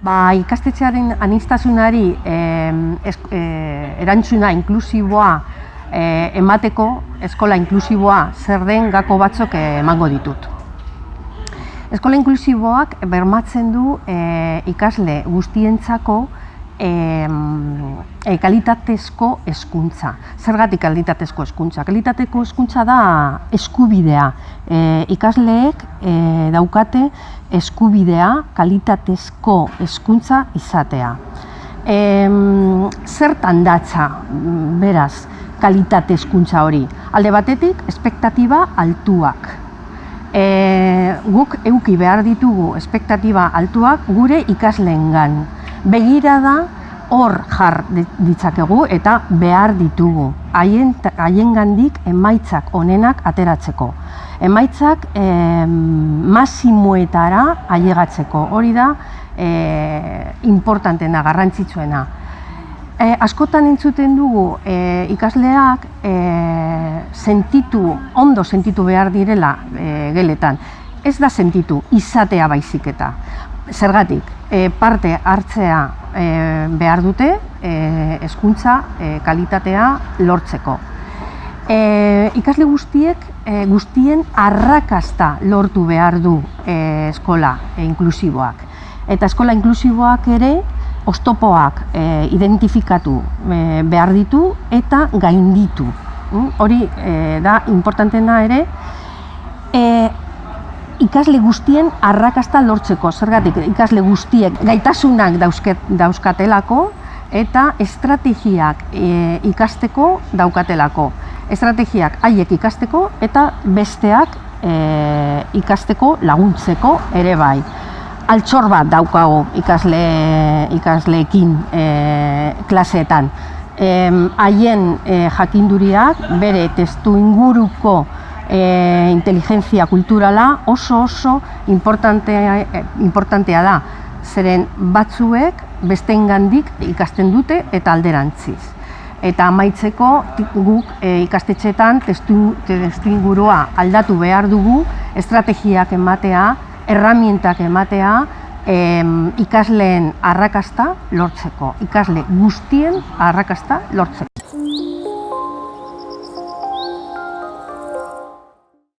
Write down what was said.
Ikastetxearen aniztasunari erantzuna inklusiboa emateko, eskola inklusiboa zer den gako batzuk emango ditut. Eskola inklusiboak bermatzen du ikasle guztientzako kalitatezko hezkuntza. Zergatik kalitatezko hezkuntza? Kalitatezko hezkuntza da eskubidea. Ikasleek daukate eskubidea kalitatezko hezkuntza izatea. Zertan datza, beraz, kalitate hezkuntza hori? Alde batetik, espektatiba altuak. Guk eduki behar ditugu espektatiba altuak gure ikasleengan. Begirada hor jar ditzakegu eta behar ditugu. Haiengandik emaitzak onenak ateratzeko. Emaitzak masimoetara ailegatzeko. Hori da importantena, garrantzitsuena. Askotan entzuten dugu ikasleak ondo sentitu behar direla geletan. Ez da sentitu, izatea baizik eta. Zergatik, parte hartzea behar dute hezkuntza kalitatea lortzeko. Ikasle guztien arrakasta lortu behar du eskola inklusiboak. Eta eskola inklusiboak ere oztopoak identifikatu behar ditu eta gainditu. Hori da importantena ere ikasle guztien arrakasta lortzeko. Zergatik, ikasle guztiek gaitasunak dauzkatelako eta estrategiak ikasteko daukatelako. Estrategiak haiek ikasteko eta besteak ikasteko laguntzeko ere bai. Altxor bat daukagu ikasleekin klaseetan. Haien jakinduriak bere testuinguruko inteligentzia kulturala oso importantea da. Zeren batzuek besteengandik ikasten dute eta alderantziz. Eta amaitzeko guk ikastetxeetan testuingurua aldatu behar dugu, estrategiak ematea, erramientak ematea, ikasleen arrakasta lortzeko. Ikasle guztien arrakasta lortzeko.